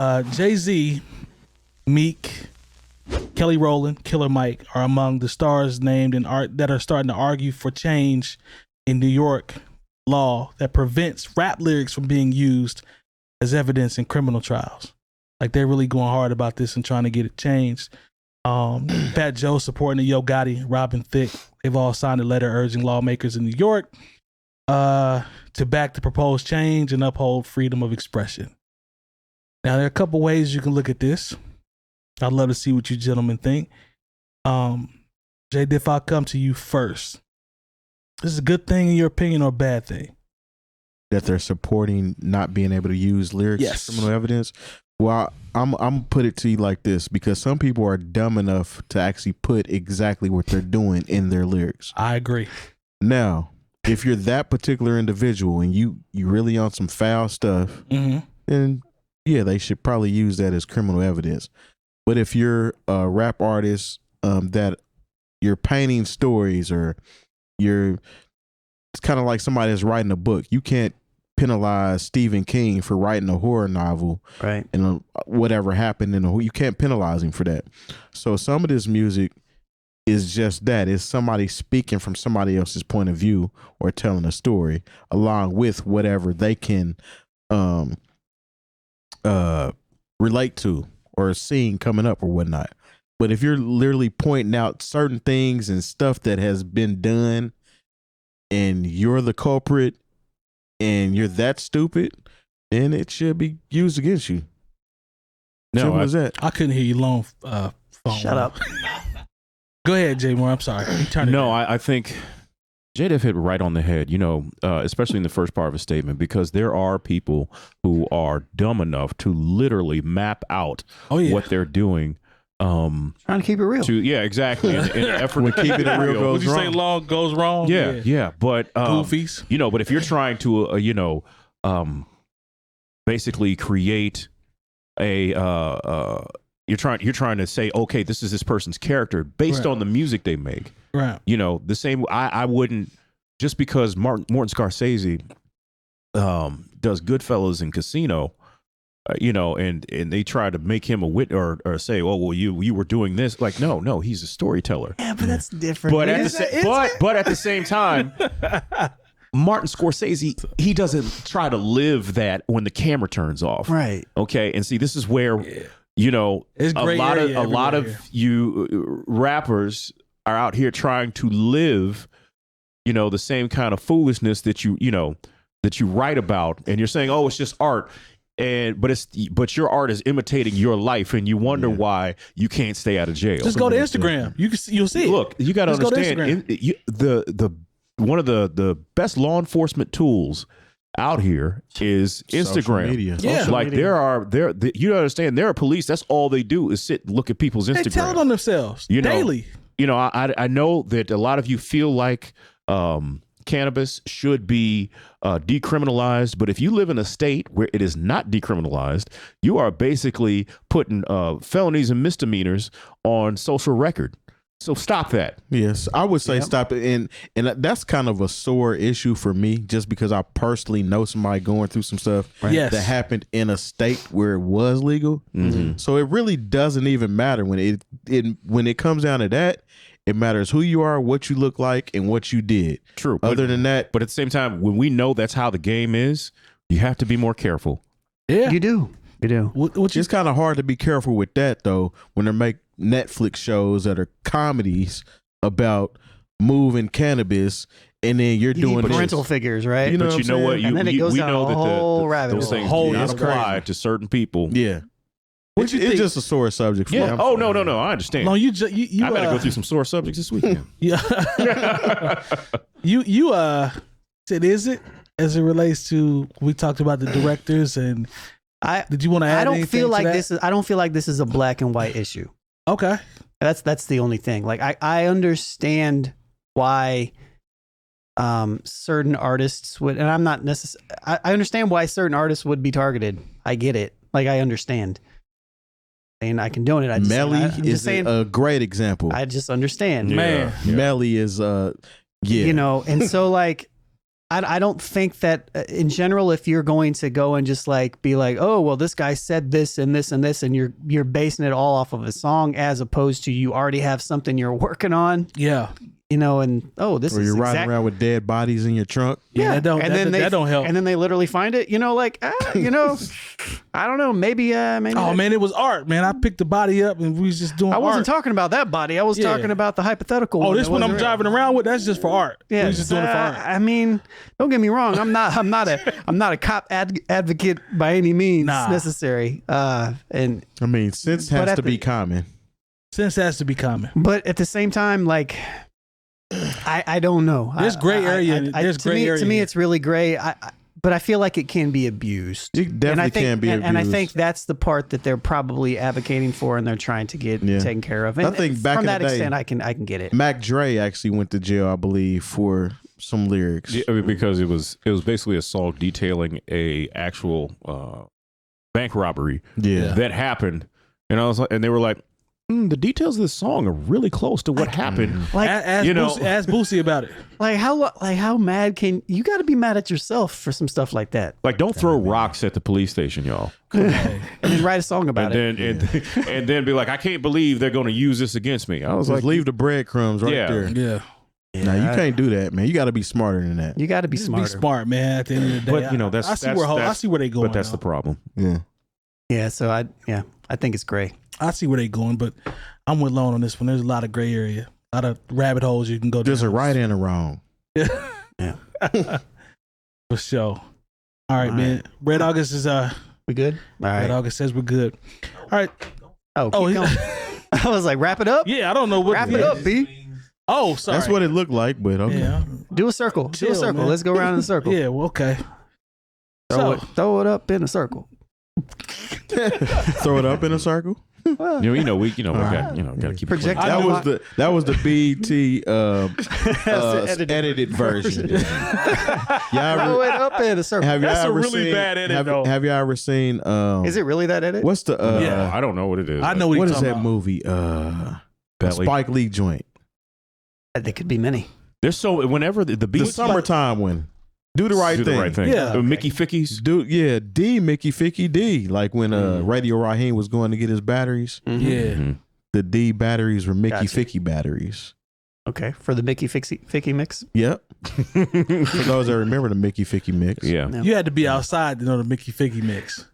Jay-Z, Meek, Kelly Rowland, Killer Mike are among the stars named in art that are starting to argue for change in New York law that prevents rap lyrics from being used as evidence in criminal trials. Like, they're really going hard about this and trying to get it changed. Fat Joe supporting the Yo Gotti, Robin Thicke, they've all signed a letter urging lawmakers in New York to back the proposed change and uphold freedom of expression. Now, there are a couple ways you can look at this. I'd love to see what you gentlemen think. Jay Diff, I'll come to you first. This is a good thing in your opinion or a bad thing? That they're supporting not being able to use lyrics as criminal evidence? Well, I'm put it to you like this, because some people are dumb enough to actually put exactly what they're doing in their lyrics. I agree. Now, if you're that particular individual and you really on some foul stuff, then yeah, they should probably use that as criminal evidence. But if you're a rap artist that you're painting stories, or it's kind of like somebody that's writing a book. You can't penalize Stephen King for writing a horror novel, right? And whatever happened you can't penalize him for that. So some of this music is just that. It's somebody speaking from somebody else's point of view or telling a story along with whatever they can relate to or seeing coming up or whatnot. But if you're literally pointing out certain things and stuff that has been done and you're the culprit and you're that stupid, then it should be used against you. No, was that? I couldn't hear you long. Phone. Shut up. Go ahead, Jay Moore. I'm sorry. I think Jay Diff hit right on the head, especially in the first part of his statement, because there are people who are dumb enough to literally map out what they're doing. Trying to keep it real. Yeah, exactly. In an effort to keep it real goes Would you wrong. say long goes wrong? Yeah. But goofies. But if you're trying to basically create a you're trying to say, okay, this is this person's character based on the music they make. Right. The same. I wouldn't, just because Martin Scorsese does Goodfellas and Casino. And they try to make him a wit or say, oh, well, you were doing this. Like, no, he's a storyteller. Yeah, but that's different. But at the same time, Martin Scorsese, he doesn't try to live that when the camera turns off. Right. Okay. And see, this is where, It's a lot of you rappers are out here trying to live, the same kind of foolishness that you write about, and you're saying, oh, it's just art. But your art is imitating your life, and you wonder why you can't stay out of jail. Just go to Instagram. You'll see it. Look, you got to understand. One of the best law enforcement tools out here is Instagram. Media. Yeah, like you understand. There are police. That's all they do is sit and look at people's Instagram. They tell it on themselves daily. I know that a lot of you feel like cannabis should be decriminalized, but if you live in a state where it is not decriminalized, you are basically putting felonies and misdemeanors on social record. So stop that. Yes, I would say stop it. And that's kind of a sore issue for me, just because I personally know somebody going through some stuff that happened in a state where it was legal. Mm-hmm. So it really doesn't even matter when it comes down to that. It matters who you are, what you look like, and what you did. True. Other than that. But at the same time, when we know that's how the game is, you have to be more careful. Yeah. You do. It's kind of hard to be careful with that, though, when they make Netflix shows that are comedies about moving cannabis, and then you're doing parental figures, right? But you know what? And then it goes down a whole rabbit hole. Those things do not apply to certain people. Yeah. It's just a sore subject for me. Oh, no. I understand. No, you I better go through some sore subjects this weekend. Yeah. you said, is it, as it relates to, we talked about the directors, and did you want to add anything I don't feel like this is a black and white issue. Okay. That's the only thing. Like, I understand why certain artists would, and I'm not necessarily, I understand why certain artists would be targeted. I get it. Like, I understand. And I condone it. Melly is a great example. I just understand. Man. Melly is, and so, like, I don't think that in general, if you're going to go and just like be like, oh, well, this guy said this and this and this, and you're basing it all off of a song as opposed to you already have something you're working on. Yeah. You know, and this or is you're riding around with dead bodies in your trunk. Yeah, that don't help. And then they literally find it. You know, like I don't know, maybe. Oh man, it was art, man. I picked the body up and we was just doing. I wasn't talking about that body. I was talking about the hypothetical. Oh, this one I'm driving around with. That's just for art. Yeah, we was just doing it for art. I mean, don't get me wrong. I'm not a cop advocate by any means necessary. And I mean, sense has to be common. Sense has to be common. But at the same time, like. I don't know. There's gray area. There's gray area. To me, it's really gray. But I feel like it can be abused. It definitely can be abused. And I think that's the part that they're probably advocating for, and they're trying to get taken care of. And I think back from in that the day, extent, I can get it. Mac Dre actually went to jail, I believe, for some lyrics. Yeah, I mean, because it was basically a song detailing a actual bank robbery that happened, and I was like, and they were like. The details of this song are really close to what happened. Like, ask Boosie about it. Like how mad can you? Got to be mad at yourself for some stuff like that. Like, don't throw rocks at the police station, y'all. And then write a song about it. And then be like, I can't believe they're going to use this against me. I was just like, leave the breadcrumbs right there. Yeah. No, you can't do that, man. You got to be smarter than that. You got to be smarter. Be smart, man. At the end of the day, but I see where they going. But that's the problem. Yeah. Yeah. So I think it's gray. I see where they going, but I'm with Lone on this one. There's a lot of gray area, a lot of rabbit holes you can go. There's a right and a wrong. Yeah. For sure. All right, man. Red August is we good? All right. Red August says we're good. All right. Keep going. I was like, wrap it up. Yeah, I don't know what. Wrap it up, B. Oh, sorry. That's what it looked like, but okay. Yeah. Do a circle. Do a circle. Man. Let's go around in a circle. Yeah. Well, okay. Throw it up in a circle. Throw it up in a circle. Well, we got to keep project. That was the BT edited version. Throw it up in a circle. That's a really bad edit. Have you ever seen? Is it really that edit? What's the? I don't know what it is. I know what is that about. movie? Spike Lee joint. There could be many. There's so whenever the beat, the summertime one. Do the right thing. Yeah. Mickey Fickies. D Mickey Ficky D. Like when Radio Raheem was going to get his batteries. Mm-hmm. Yeah. Mm-hmm. The D batteries were Mickey Ficky batteries. Okay. For the Mickey Ficky mix? Yep. For those that remember the Mickey Ficky mix. Yeah. You had to be outside to know the Mickey Ficky mix.